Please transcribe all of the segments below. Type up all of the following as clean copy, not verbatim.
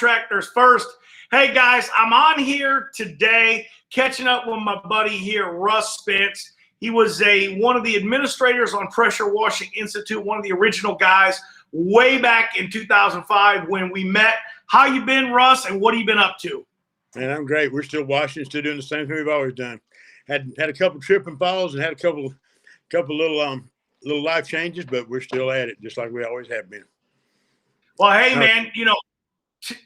Contractors First. Hey guys, I'm on here today catching up with my buddy here, Russ Spence. He was one of the administrators on Pressure Washing Institute, one of the original guys way back in 2005 when we met. How you been, Russ, and what have you been up to? Man, I'm great. We're still washing, still doing the same thing we've always done. Had a couple trip and falls and had a couple little life changes, but we're still at it just like we always have been. Well, hey, man, you know,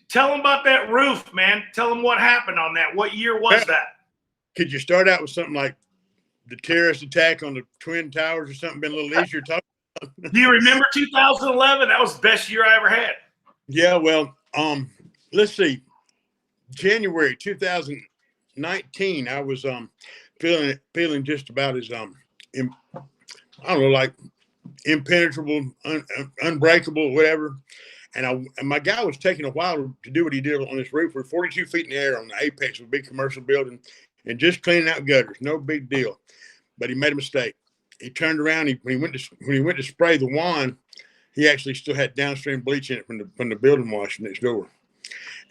tell them about that roof, man. Tell them what happened on that. What year was that? Could you start out with something like the terrorist attack on the Twin Towers or something? Been a little easier talking about? Do you remember 2011? That was the best year I ever had. Yeah, well, let's see. January 2019, I was feeling just about as I don't know, like impenetrable, unbreakable, whatever. And my guy was taking a while to do what he did on this roof. We're 42 feet in the air on the apex of a big commercial building and just cleaning out gutters. No big deal. But he made a mistake. He turned around. When he went to spray the wand, he actually still had downstream bleach in it from the building wash next door.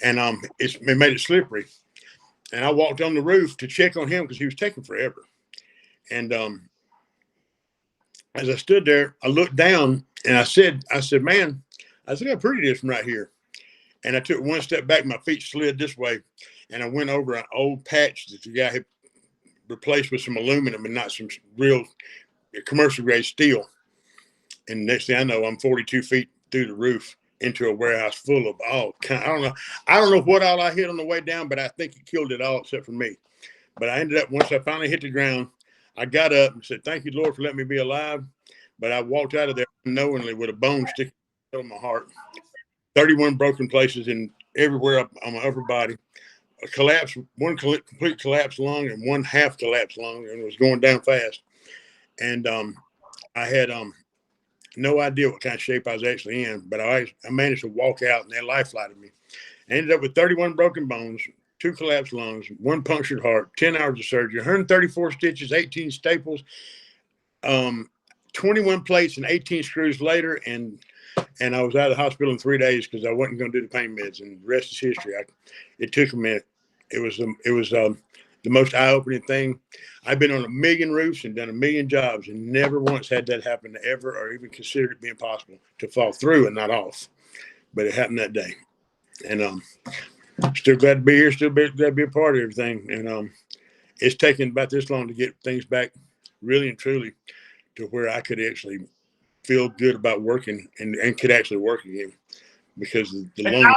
And it made it slippery. And I walked on the roof to check on him because he was taking forever. And as I stood there, I looked down and I said, man, I said, how pretty it is from right here. And I took one step back, my feet slid this way, and I went over an old patch that the guy had replaced with some aluminum and not some real commercial grade steel. And next thing I know, I'm 42 feet through the roof into a warehouse full of all kind. I don't know what all I hit on the way down, but I think it killed it all except for me. But I ended up, once I finally hit the ground, I got up and said, thank you, Lord, for letting me be alive. But I walked out of there unknowingly with a bone sticking in my heart, 31 broken places in everywhere on my upper body, a collapse, one complete collapsed lung and one half collapsed lung, and it was going down fast. And I had no idea what kind of shape I was actually in, but I managed to walk out, and they life-flighted me. I ended up with 31 broken bones, 2 collapsed lungs, 1 punctured heart, 10 hours of surgery, 134 stitches, 18 staples, 21 plates and 18 screws later, and I was out of the hospital in 3 days because I wasn't going to do the pain meds, and the rest is history. It took a minute. It was the most eye-opening thing. I've been on 1 million roofs and done 1 million jobs and never once had that happen ever or even considered it being possible to fall through and not off. But it happened that day. And still glad to be here, still glad to be a part of everything. And it's taken about this long to get things back really and truly to where I could actually feel good about working and could actually work again, because the now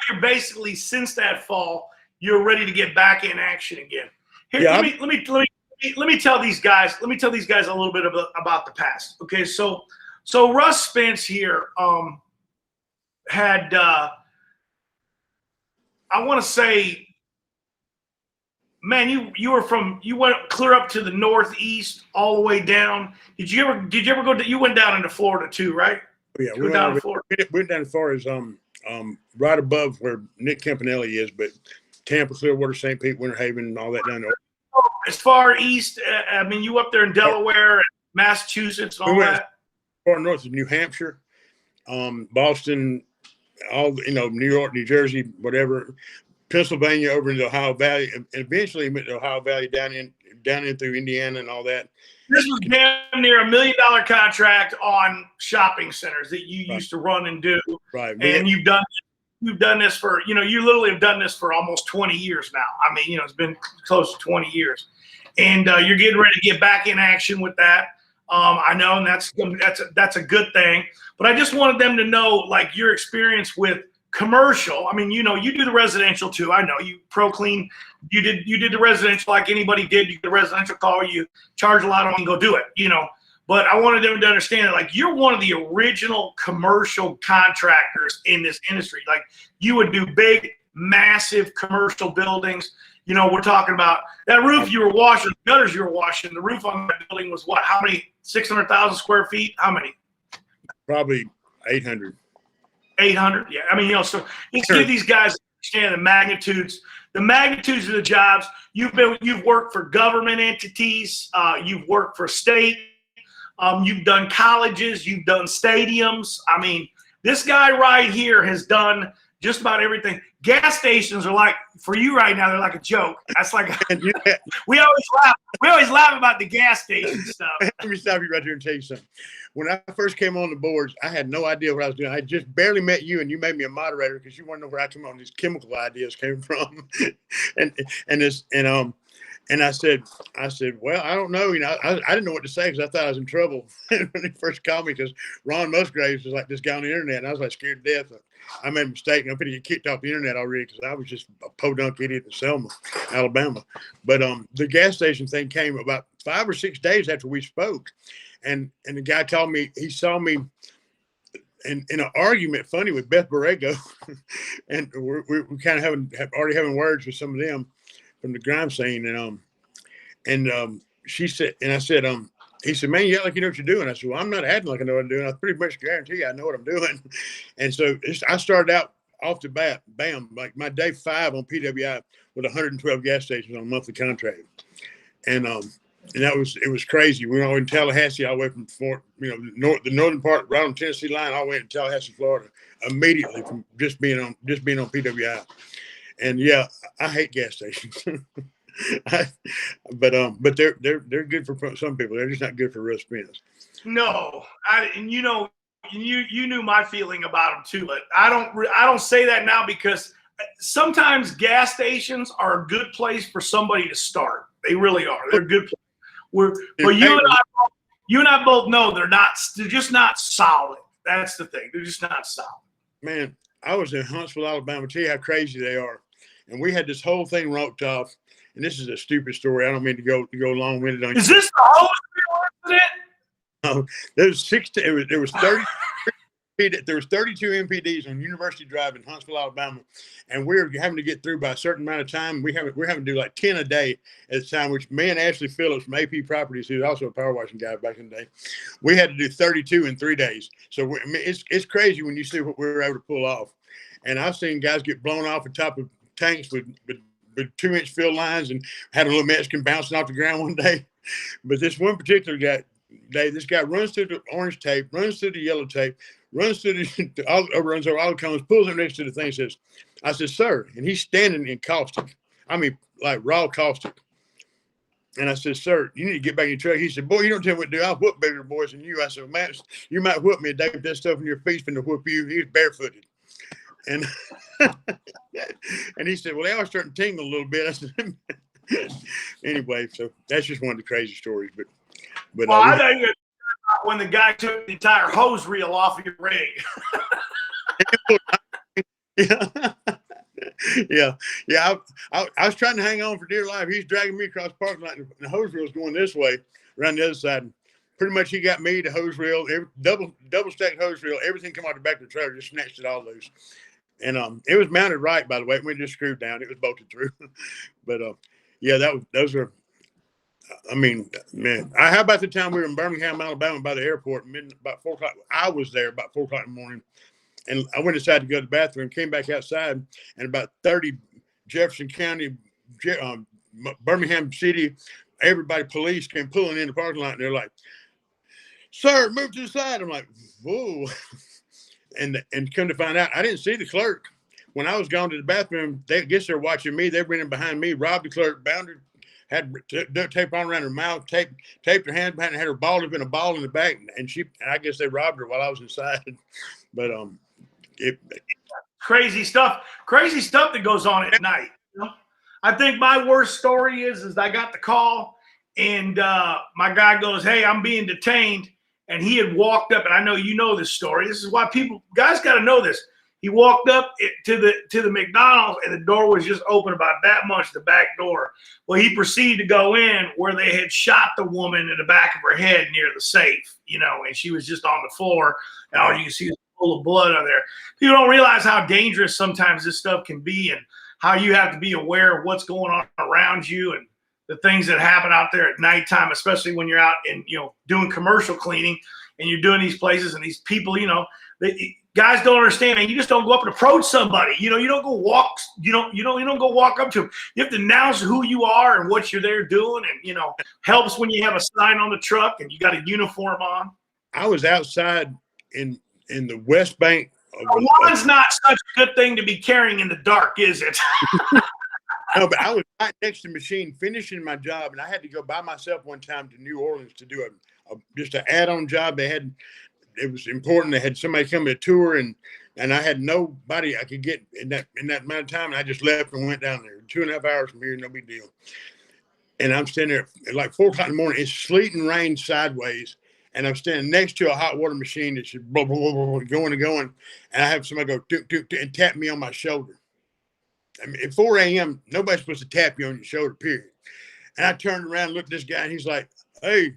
you're basically, since that fall, you're ready to get back in action again. Here, yeah, let me tell these guys. Let me tell these guys a little bit about the past. Okay, so Russ Spence here had I want to say, man, you went clear up to the northeast all the way down. Did you ever go to, you went down into Florida too, right? Yeah, we went down to Florida. We went down as far as right above where Nick Campanelli is, but Tampa, Clearwater, St. Pete, Winter Haven, and all that down there. As far east, I mean, you up there in Delaware and Massachusetts and all that? Far north of New Hampshire, Boston, New York, New Jersey, whatever, Pennsylvania, over into the Ohio Valley, and eventually went to the Ohio Valley down in through Indiana and all that. This was damn near $1 million contract on shopping centers that you used to run and do. Right. And you've done this for, you literally have done this for almost 20 years now. I mean, it's been close to 20 years. And you're getting ready to get back in action with that. I know, and that's a good thing. But I just wanted them to know, like, your experience with commercial. I mean, you do the residential too. I know you ProClean. You did the residential like anybody did. You get a residential call, you charge a lot of money, go do it. But I wanted them to understand that, like, you're one of the original commercial contractors in this industry. Like, you would do big, massive commercial buildings. We're talking about that roof you were washing, the gutters you were washing. The roof on that building was what? How many? 600,000 square feet? How many? Probably 800. 800, yeah. I mean, so just give these guys understand the magnitudes of the jobs. You've worked for government entities, you've worked for state, you've done colleges, you've done stadiums. I mean, this guy right here has done just about everything. Gas stations are like, for you right now, they're like a joke. That's like we always laugh. We always laugh about the gas station stuff. Let me stop you right there and tell you something. When I first came on the boards, I had no idea what I was doing. I just barely met you, and you made me a moderator because you want to know where I come on these chemical ideas came from. And I said, well, I don't know. I didn't know what to say because I thought I was in trouble when he first called me, because Ron Musgraves was like this guy on the internet, and I was like scared to death. I made a mistake, and I'm going to get kicked off the internet already because I was just a podunk idiot in Selma, Alabama. But the gas station thing came about 5 or 6 days after we spoke, and the guy called me. He saw me in an argument, funny, with Beth Borrego, and we're kind of already having words with some of them from the grime scene, and she said, and I said, he said, man, you act like you know what you're doing. I said, well, I'm not acting like I know what I'm doing. I pretty much guarantee you I know what I'm doing. And so I started out off the bat, bam, like my day 5 on PWI with 112 gas stations on a monthly contract. And it was crazy. We were in Tallahassee all the way from the northern part, right on the Tennessee line, all the way to Tallahassee, Florida, immediately from just being on PWI. And yeah, I hate gas stations. But they're good for some people. They're just not good for Russ Spence. No, you knew my feeling about them too, but I don't say that now, because sometimes gas stations are a good place for somebody to start. They really are. They're a good place. But you and I both know they're just not solid. That's the thing. They're just not solid. Man, I was in Huntsville, Alabama. Tell you how crazy they are. And we had this whole thing roped off. And this is a stupid story. I don't mean to go long-winded on you. Is this the whole incident? No, there was 16. There was 30. There was 32 MPDs on University Drive in Huntsville, Alabama, and we were having to get through by a certain amount of time. We're having to do like 10 a day at the time, which me and Ashley Phillips from AP Properties, who's also a power washing guy back in the day, we had to do 32 in 3 days. So it's crazy when you see what we were able to pull off. And I've seen guys get blown off the top of tanks with 2-inch fill lines, and had a little Mexican bouncing off the ground one day. But this one particular guy, this guy runs through the orange tape, runs through the yellow tape, runs through runs over all the cones, pulls him next to the thing, says, I said, sir, and he's standing in caustic. I mean, like raw caustic. And I said, sir, you need to get back in your truck. He said, boy, you don't tell me what to do. I'll whoop bigger boys than you. I said, man, you might whoop me a day with that stuff in your feet's finna whoop you. He was barefooted. And and he said, well, they are starting to tingle a little bit. I said, anyway, so that's just one of the crazy stories. But well, I think when the guy took the entire hose reel off of your rig. Yeah. I was trying to hang on for dear life. He's dragging me across the parking lot, and the hose reel's going this way, around the other side. And pretty much he got me, the hose reel, double stacked hose reel, everything come out the back of the trailer, just snatched it all loose. And it was mounted right, by the way. We just screwed down. It was bolted through. But yeah, those are. I mean, man. How about the time we were in Birmingham, Alabama, by the airport, about 4 o'clock? I was there about 4 o'clock in the morning, and I went inside to go to the bathroom. Came back outside, and about 30 Jefferson County, Birmingham City, everybody, police came pulling in the parking lot, and they're like, "Sir, move to the side." I'm like, "Whoa." And come to find out, I didn't see the clerk. When I was going to the bathroom, they guess they're watching me. They went in behind me, robbed the clerk, bound her, had duct tape on around her mouth, taped her hands behind her, had her ball up in a ball in the back, and I guess they robbed her while I was inside. But crazy stuff that goes on at night. You know? I think my worst story is I got the call, and my guy goes, "Hey, I'm being detained." And he had walked up, and I know you know this story. This is why guys got to know this. He walked up to the McDonald's, and the door was just open about that much, the back door. Well, he proceeded to go in where they had shot the woman in the back of her head near the safe, and she was just on the floor, and all you can see is full of blood on there. People don't realize how dangerous sometimes this stuff can be, and how you have to be aware of what's going on around you, and the things that happen out there at nighttime, especially when you're out and doing commercial cleaning, and you're doing these places, and these people, guys don't understand, and you just don't go up and approach somebody. You don't go walk. You don't go walk up to them. You have to announce who you are and what you're there doing, and helps when you have a sign on the truck and you got a uniform on. I was outside in the West Bank One's not such a good thing to be carrying in the dark, is it? No, but I was right next to the machine finishing my job, and I had to go by myself one time to New Orleans to do just an add-on job. It was important. They had somebody come to tour, and I had nobody I could get in that amount of time. And I just left and went down there. 2.5 hours from here, no big deal. And I'm standing there at like 4 o'clock in the morning. It's sleet and rain sideways. And I'm standing next to a hot water machine that's just blah, blah, blah, blah, going and going. And I have somebody go doop, doop, doop, and tap me on my shoulder. I mean, at 4 a.m., nobody's supposed to tap you on your shoulder, period. And I turned around and looked at this guy, and he's like, hey,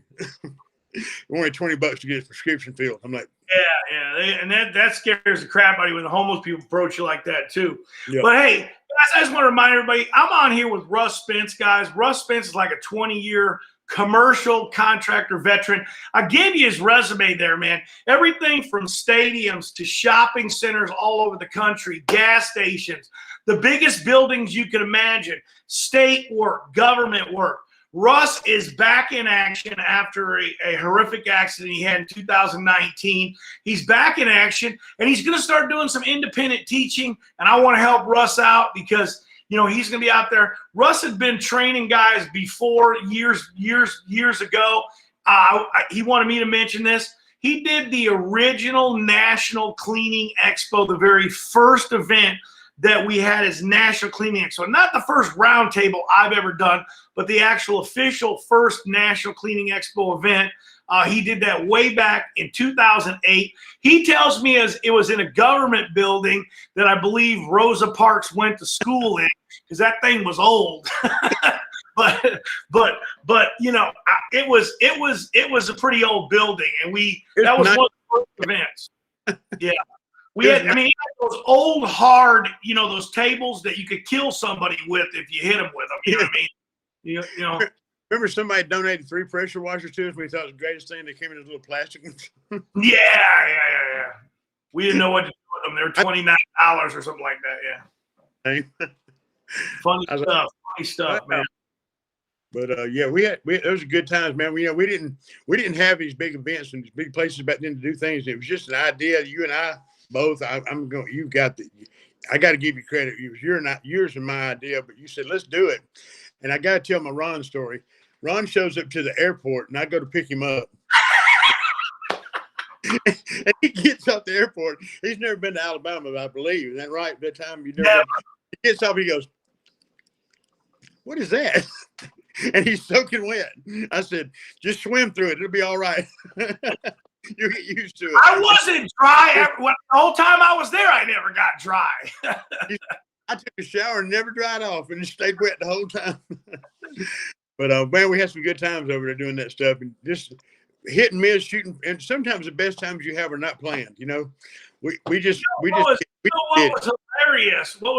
only $20 to get his prescription filled. I'm like, yeah. And that scares the crap out of you when the homeless people approach you like that, too. Yep. But, hey, guys, I just want to remind everybody, I'm on here with Russ Spence, guys. Russ Spence is like a 20-year commercial contractor veteran. I gave you his resume there, man. Everything from stadiums to shopping centers all over the country, gas stations, the biggest buildings you can imagine, state work, government work. Russ is back in action after a horrific accident he had in 2019. He's back in action, and he's going to start doing some independent teaching, and I want to help Russ out because he's going to be out there. Russ had been training guys before years ago. He wanted me to mention this. He did the original National Cleaning Expo, the very first event that we had as National Cleaning Expo. Not the first round table I've ever done, but the actual official first National Cleaning Expo event. He did that way back in 2008. He tells me it was in a government building that I believe Rosa Parks went to school in, because that thing was old. but it was a pretty old building, and that was one of the first events. Yeah. He had those old hard, those tables that you could kill somebody with if you hit them with them. You know what I mean? Remember somebody donated 3 pressure washers to us? We thought it was the greatest thing. They came in little plastic ones. Yeah. We didn't know what to do with them. They were $29 or something like that. Yeah. Funny stuff, man. But those are good times, man. We didn't have these big events and these big places back then to do things. It was just an idea. You and I both. I got to give you credit. It was yours and my idea, but you said let's do it. And I got to tell my Ron story. Ron shows up to the airport, and I go to pick him up. And he gets off the airport. He's never been to Alabama, I believe. Is that right? That time you never. He gets off. He goes, "What is that?" And he's soaking wet. I said, "Just swim through it. It'll be all right." You get used to it. I wasn't dry. The whole time I was there, I never got dry. I took a shower and never dried off, and it stayed wet the whole time. But man, we had some good times over there doing that stuff, and just hit and miss, shooting. And sometimes the best times you have are not planned. What was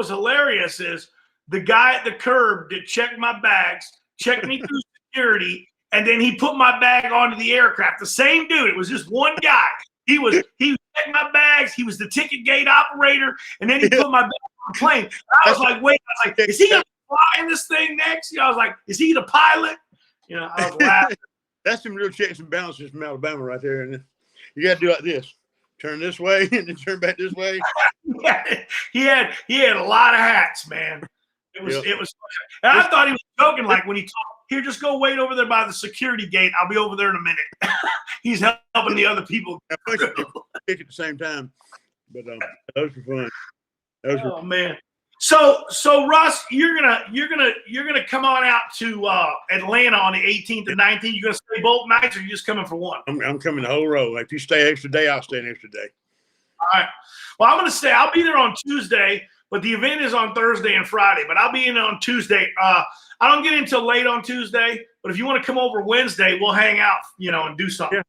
hilarious is the guy at the curb that checked my bags, checked me through security, and then he put my bag onto the aircraft. The same dude. It was just one guy. He checked my bags. He was the ticket gate operator, and then he put my bag on the plane. I was like, wait. I was like, is he gonna fly in this thing next? I was like, is he the pilot? I was laughing. That's some real checks and balances from Alabama right there. And you got to do like this: turn this way and then turn back this way. He had a lot of hats, man. It was. And I thought he was joking, like when he told, "Here, just go wait over there by the security gate. I'll be over there in a minute." He's helping the other people. At the same time, but those were fun. Man. So Russ, you're gonna come on out to Atlanta on the 18th and 19th. You gonna stay both nights, or you just coming for one? I'm coming the whole row. If you stay extra day, I'll stay an extra day. All right. Well, I'm gonna stay. I'll be there on Tuesday, but the event is on Thursday and Friday. But I'll be in on Tuesday. I don't get in until late on Tuesday. But if you want to come over Wednesday, we'll hang out, and do something.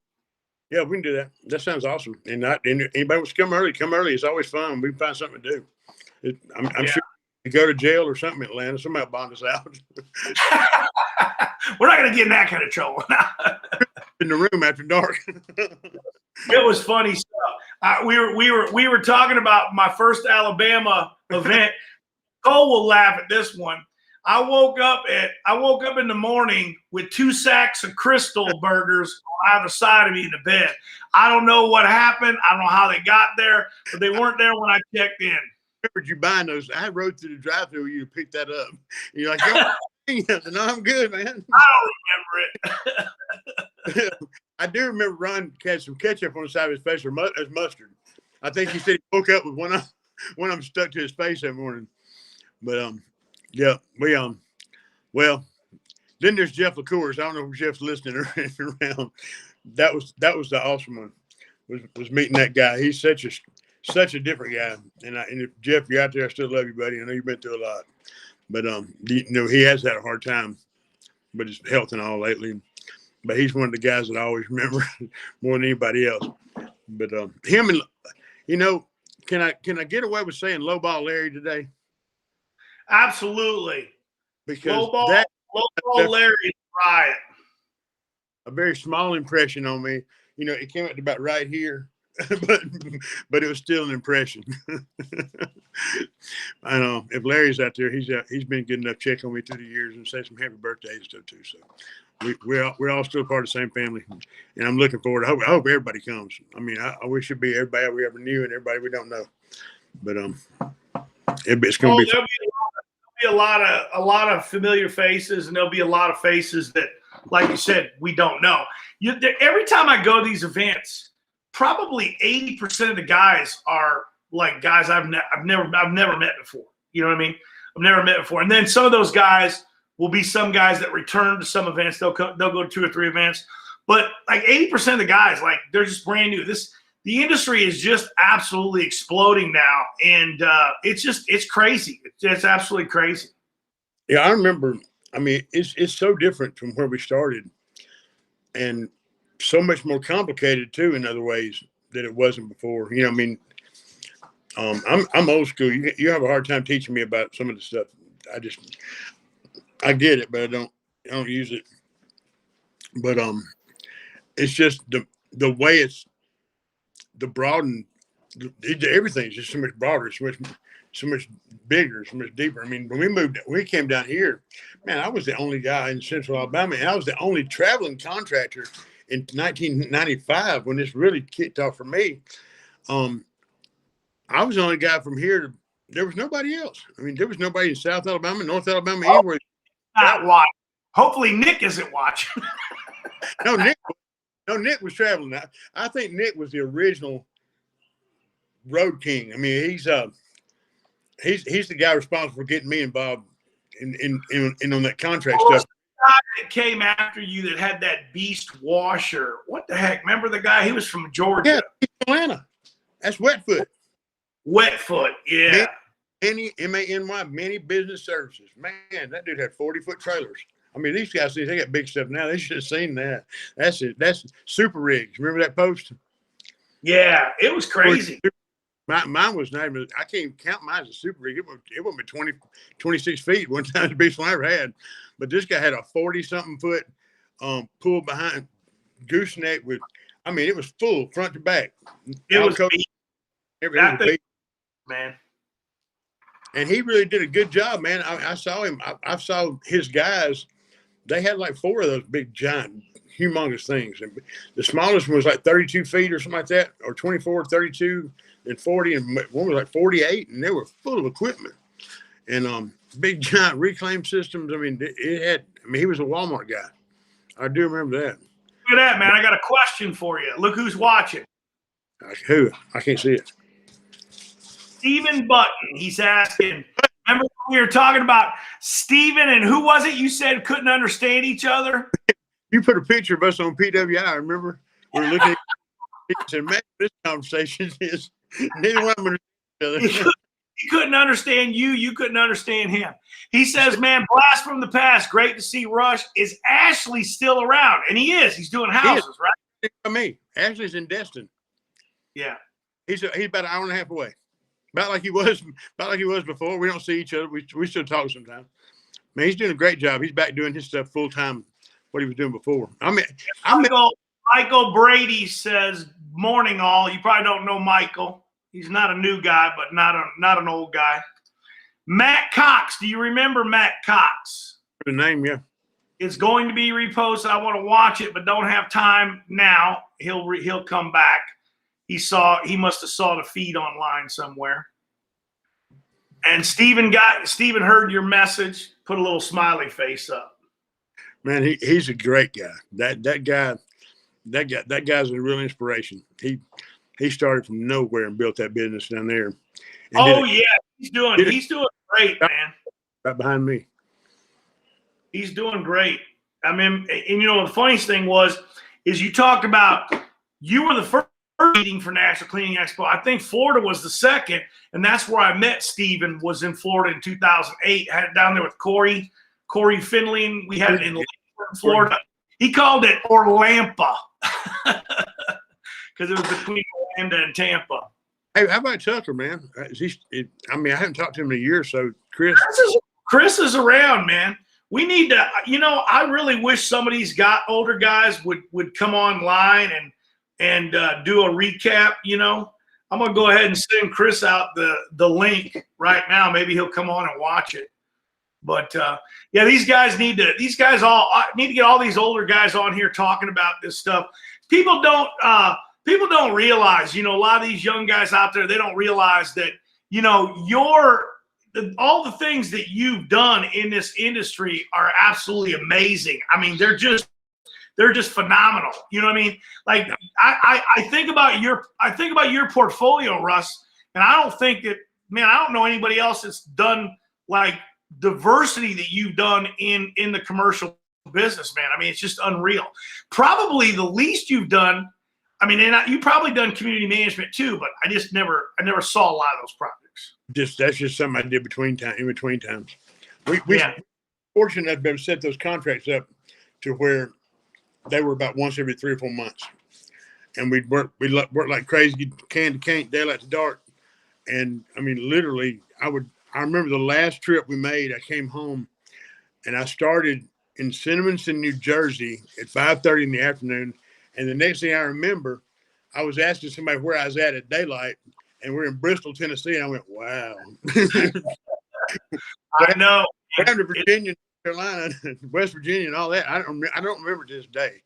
Yeah, we can do that. That sounds awesome. And anybody wants to come early, come early. It's always fun. We can find something to do. I'm sure you go to jail or something in Atlanta. Somebody will bond us out. We're not going to get in that kind of trouble. In the room after dark. It was funny stuff. We were talking about my first Alabama event. Cole will laugh at this one. I woke up in the morning with 2 sacks of Crystal burgers on either side of me in the bed. I don't know what happened. I don't know how they got there, but they weren't there when I checked in. I remembered you buying those. I rode through the drive-thru with you to pick that up. And you're like, yo, no, I'm good, man. I don't remember it. I do remember Ron had some ketchup on the side of his face as mustard. I think he said he woke up with one of them stuck to his face that morning. But yeah, we well, then there's Jeff LaCours. I don't know if Jeff's listening or around. That was the awesome one. Was meeting that guy. He's such a different guy. And if Jeff, you're out there, I still love you, buddy. I know you've been through a lot. But he has had a hard time with his health and all lately. But he's one of the guys that I always remember more than anybody else. But him and can I get away with saying low ball Larry today? Absolutely. Because low ball Larry is riot. A very small impression on me. It came out to about right here, but it was still an impression. I know if Larry's out there, he's been good enough to check on me through the years and say some happy birthdays and stuff too. So we're all still part of the same family, and I'm looking forward. I hope everybody comes. I mean, I wish it'd be everybody we ever knew and everybody we don't know, but it's going to be. There'll be a lot of familiar faces, and there'll be a lot of faces that, like you said, we don't know. Every time I go to these events, probably 80% of the guys are like guys I've never met before. You know what I mean? I've never met before. And then some of those guys will be some guys that return to some events. They'll go to 2 or 3 events. But like 80% of the guys, like they're just brand new. The industry is just absolutely exploding now, and it's crazy. It's absolutely crazy. Yeah, I remember. I mean, it's so different from where we started, and so much more complicated too in other ways that it wasn't before. I mean, I'm old school. You have a hard time teaching me about some of the stuff. I get it, but I don't use it. But it's just the way it's the broad and everything's just so much broader, so much bigger, so much deeper. I mean, when we came down here, man, I was the only guy in Central Alabama, and I was the only traveling contractor in 1995 when this really kicked off for me. I was the only guy from here. There was nobody else. I mean, there was nobody in South Alabama, North Alabama, anywhere. Not watching. Hopefully, Nick isn't watching. No, Nick was traveling. I think Nick was the original road king. I mean, he's the guy responsible for getting me involved in on that contract stuff. The guy that came after you that had that beast washer. What the heck? Remember the guy? He was from Georgia. Yeah, Atlanta. That's Wetfoot. Wetfoot, yeah. Many MANY, many business services. Man, that dude had 40-foot trailers. I mean, these guys, they got big stuff now. They should have seen that. That's it. That's super rigs. Remember that post? Yeah, it was crazy. Mine was not even, I can't count mine as a super rig. It went 26 feet one time, the biggest one I ever had. But this guy had a 40-something foot pull behind gooseneck with, I mean, it was full front to back. It was big. Man. And he really did a good job, man. I saw him. I saw his guys. They had like 4 of those big, giant, humongous things. And the smallest one was like 32 feet or something like that, or 24, 32, and 40. And one was like 48, and they were full of equipment. And big, giant reclaim systems. I mean, he was a Walmart guy. I do remember that. Look at that, man. I got a question for you. Look who's watching. Who? I can't see it. Stephen Button. He's asking, remember when we were talking about Stephen and who was it you said couldn't understand each other? You put a picture of us on PWI, remember? We were looking at it and said, man, this conversation is neither one of them understand each other. He couldn't understand you. You couldn't understand him. He says, man, blast from the past. Great to see Rush. Is Ashley still around? And he is. He's doing houses, right? For me. Ashley's in Destin. Yeah. He's about an hour and a half away. About like he was before. We don't see each other. We still talk sometimes. Man, he's doing a great job. He's back doing his stuff full time, what he was doing before. Michael Brady says, morning all. You probably don't know Michael. He's not a new guy, but not an old guy. Matt Cox. Do you remember Matt Cox? The name, yeah. It's going to be reposted. I want to watch it, but don't have time now. He'll come back. He must have saw the feed online somewhere. And Steven heard your message. Put a little smiley face up. Man, he's a great guy. That guy's a real inspiration. He started from nowhere and built that business down there. Oh yeah, he's doing great, man. Right behind me. He's doing great. I mean, and the funniest thing is you talked about you were the first meeting for National Cleaning Expo. I think Florida was the second, and that's where I met Steven, was in Florida in 2008. I had it down there with Corey Finley. We had it in Florida. He called it Orlampa because it was between Orlando and Tampa. Hey, how about Tucker, man? I haven't talked to him in a year or so. Chris is around, man. We need to, I really wish some of these older guys would come online and do a recap. I'm gonna go ahead and send Chris out the link right now. Maybe he'll come on and watch it. But yeah, these guys all need to get all these older guys on here talking about this stuff. People don't realize, a lot of these young guys out there, they don't realize that, all the things that you've done in this industry are absolutely amazing. I mean, they're just phenomenal. You know what I mean? Like I think about your portfolio, Russ, and I don't think that, man, I don't know anybody else that's done like diversity that you've done in the commercial business, man. I mean, it's just unreal. Probably the least you've done. I mean, and you probably done community management too, but I never saw a lot of those projects. That's just something I did in between times. We fortunate enough to be able to set those contracts up to where they were about once every 3 or 4 months, and we'd work like crazy, can to can't, daylight to dark. And I mean, literally, I remember the last trip we made. I came home, and I started in Cinnaminson, New Jersey, at 5:30 in the afternoon. And the next thing I remember, I was asking somebody where I was at daylight, and we're in Bristol, Tennessee. And I went, wow. I know. Down to Virginia, North Carolina, West Virginia, and all that. I don't remember to this day.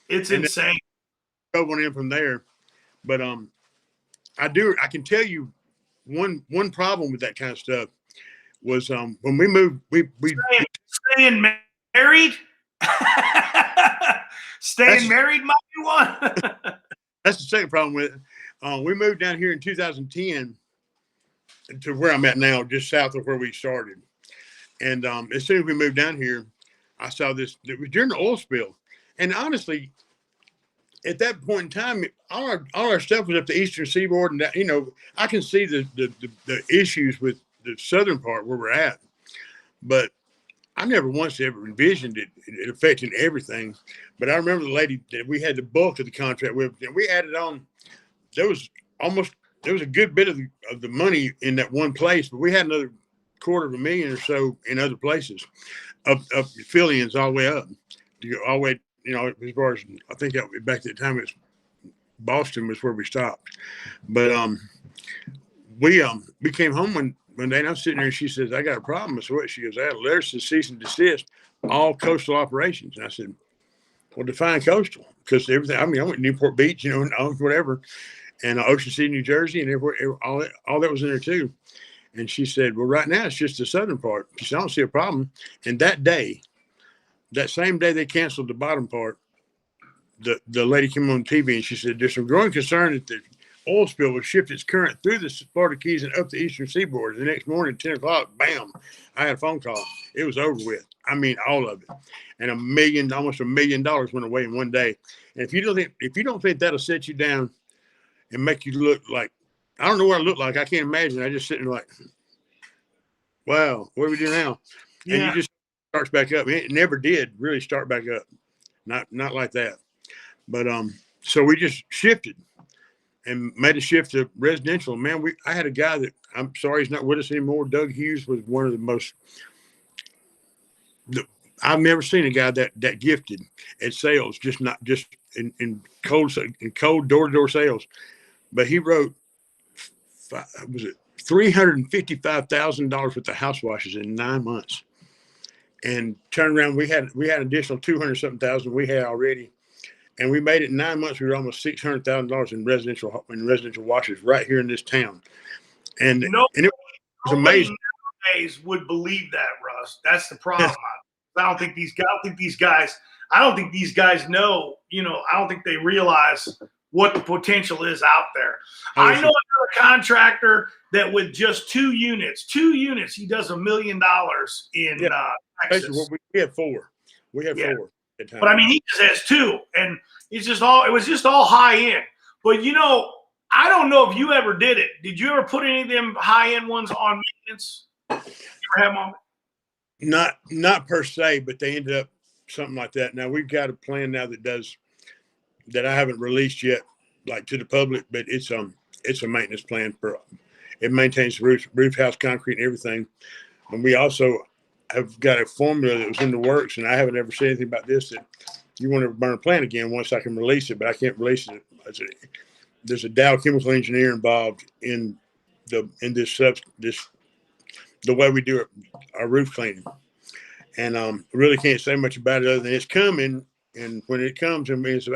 It's insane. Go on in from there, but I can tell you one problem with that kind of stuff was when we moved, we staying married. Staying married might be one. That's the second problem with it. We moved down here in 2010 to where I'm at now, just south of where we started. And as soon as we moved down here, I saw this. It was during the oil spill. And honestly, at that point in time, all our stuff was up the Eastern Seaboard. And, I can see the issues with the southern part where we're at. But I never once ever envisioned it affecting everything. But I remember the lady that we had the bulk of the contract with, and we added on. There was a good bit of the money in that one place, but we had another $250,000 or so in other places, up affiliates all the way up, all the way. As far as I think back at the time, it was Boston was where we stopped. But we came home one day, and I'm sitting there, and she says, "I got a problem." I said, "What?" She goes, "I had letters to cease and desist all coastal operations." And I said, "Well, define coastal, because everything. I mean, I went to Newport Beach, and whatever, and Ocean City, New Jersey, and everywhere, all that was in there too." And she said, "Well, right now it's just the southern part." She said, "I don't see a problem." And that same day they canceled the bottom part, the lady came on TV and she said, "There's some growing concern that the oil spill will shift its current through the Florida Keys and up the Eastern Seaboard." The next morning, 10 o'clock, bam, I had a phone call. It was over with. I mean, all of it. And almost $1 million went away in one day. And if you don't think that'll set you down and make you look like, I don't know what I look like. I can't imagine. I just sitting there like, wow, what do we do now? Yeah. And you just starts back up. It never did really start back up. Not like that. But so we just shifted and made a shift to residential. Man, I had a guy that, I'm sorry he's not with us anymore. Doug Hughes was one of the most, I've never seen a guy that gifted at sales, just in cold door-to-door sales. But he wrote, $355,000 worth of house washes in 9 months. And turned around, we had additional 200 something thousand we had already, and we made it in 9 months. We were almost $600,000 in residential washes right here in this town, and it was amazing. Nowadays would believe that, Russ. That's the problem. I don't think these guys know. I don't think they realize what the potential is out there. I know another contractor that with just two units, he does $1 million in Texas. We have four. We have four. But I mean, he just has two, and it was just all high end. But I don't know if you ever did it. Did you ever put any of them high end ones on maintenance? You ever have them on? Not per se, but they ended up something like that. Now we've got a plan now that I haven't released yet, like to the public, but it's a maintenance plan for it maintains the roof house concrete and everything. And we also have got a formula that was in the works, and I haven't ever said anything about this, that you want to burn a plant again once I can release it, but I can't release it. There's a Dow chemical engineer involved in the way we do our roof cleaning. And really can't say much about it other than it's coming. And when it comes and it's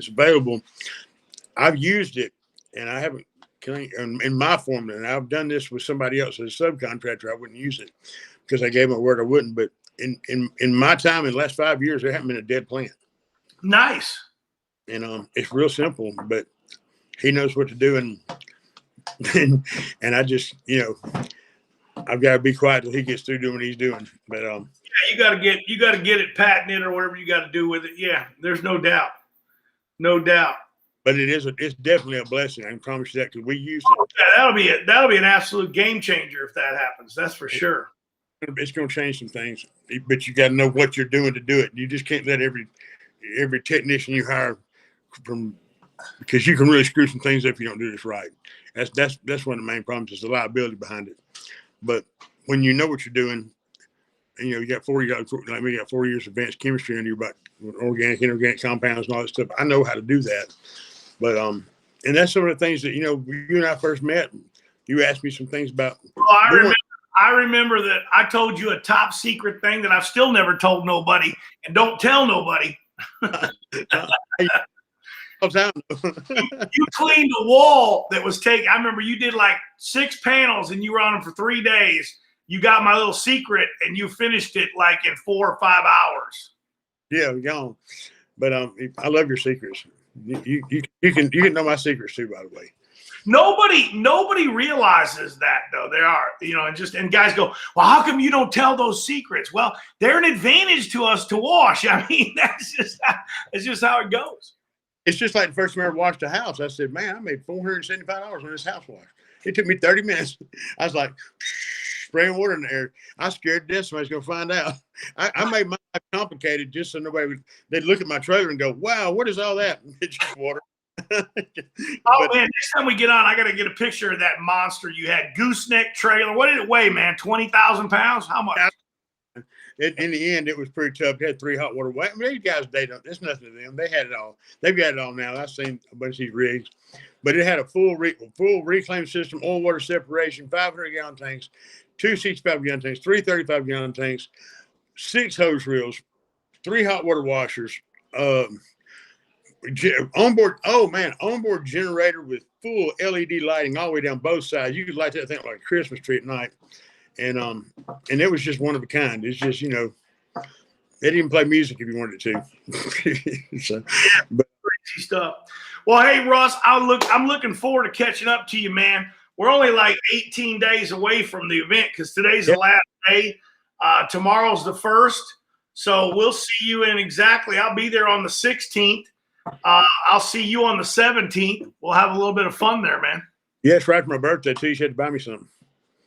available, I've used it, and I haven't in my formula. And I've done this with somebody else as a subcontractor. I wouldn't use it because I gave them a word I wouldn't. But in my time, in the last 5 years, there hasn't been a dead plant. Nice. And it's real simple, but he knows what to do, and I just I've got to be quiet till he gets through doing what he's doing. But you got to get it patented or whatever you got to do with it. Yeah, there's no doubt. But it's definitely a blessing. I can promise you that, because we use it. Yeah, that'll be an absolute game changer if that happens. That's for sure. It's going to change some things, but you got to know what you're doing to do it. You just can't let every technician you hire because you can really screw some things up if you don't do this right. That's one of the main problems, is the liability behind it. But when you know what you're doing, and you got 4 years, like we got 4 years advanced chemistry under your butt, organic, inorganic compounds and all that stuff. I know how to do that. But and that's some of the things that you and I first met. You asked me some things about. Well, I remember that I told you a top secret thing that I've still never told nobody, and don't tell nobody. You cleaned a wall that was taken. I remember you did like 6 panels and you were on them for 3 days. You got my little secret and you finished it like in 4 or 5 hours. Yeah, gone. But I love your secrets. You can know my secrets too, by the way. Nobody realizes that, though. They are, and guys go, well, how come you don't tell those secrets? Well, they're an advantage to us to wash. I mean, that's just how it goes. It's just like the first time I ever washed a house. I said, man, I made $475 on this house wash. It took me 30 minutes. I was like, spraying water in the air. I scared to death somebody's going to find out. I made my life complicated just so they'd look at my trailer and go, wow, what is all that? It's just water. Man, next time we get on, I got to get a picture of that monster you had. Gooseneck trailer. What did it weigh, man? 20,000 pounds? How much? In the end, it was pretty tough. It had 3 hot water. I mean, these guys, it's nothing to them. They had it all. They've got it all now. I've seen a bunch of these rigs, but it had a full reclaim system, oil water separation, 500-gallon tanks, 2 65-gallon tanks, 3 35-gallon tanks, 6 hose reels, 3 hot water washers, onboard generator with full LED lighting all the way down both sides. You could light that thing like a Christmas tree at night. And it was just one of a kind. It's just, they didn't even play music if you wanted to. But crazy stuff. Well, hey, Russ, I'm looking forward to catching up to you, man. We're only like 18 days away from the event because today's the last day. Tomorrow's the 1st. So we'll see you I'll be there on the 16th. I'll see you on the 17th. We'll have a little bit of fun there, man. Yeah, it's right for my birthday too. You should have to buy me something.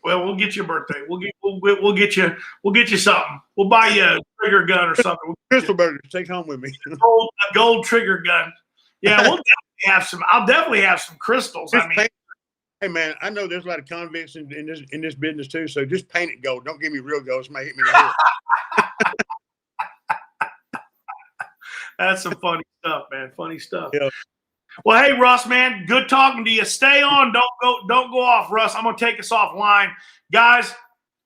Well, we'll get you a birthday. We'll get you something. We'll buy you a trigger gun or something. Crystal burger to take home with me. A gold trigger gun. Yeah, we'll definitely have some. I'll definitely have some crystals. Hey man, I know there's a lot of convicts in this business too. So just paint it gold. Don't give me real gold. Somebody hit me in the head. That's some funny stuff, man. Funny stuff. Yeah. Well, hey, Russ, man, good talking to you. Stay on. Don't go off, Russ. I'm going to take us offline. Guys,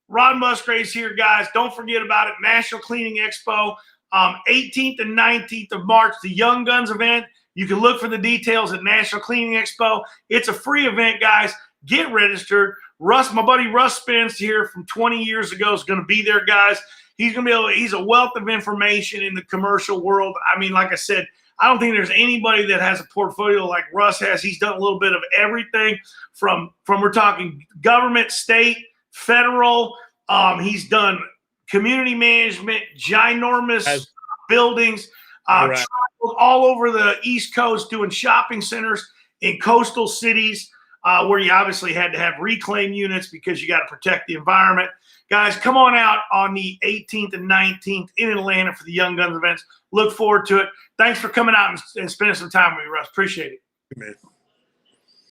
Ron Musgrave's here, guys. Don't forget about it. National Cleaning Expo, 18th and 19th of March, the Young Guns event. You can look for the details at National Cleaning Expo. It's a free event, guys. Get registered. Russ, my buddy Russ Spence here from 20 years ago is going to be there, guys. He's going to be he's a wealth of information in the commercial world. I mean, like I said, I don't think there's anybody that has a portfolio like Russ has. He's done a little bit of everything from we're talking government, state, federal. He's done community management, ginormous buildings, traveled all over the East Coast doing shopping centers in coastal cities where you obviously had to have reclaim units because you got to protect the environment. Guys, come on out on the 18th and 19th in Atlanta for the Young Guns events. Look forward to it. Thanks for coming out and spending some time with me, Russ. Appreciate it. Man.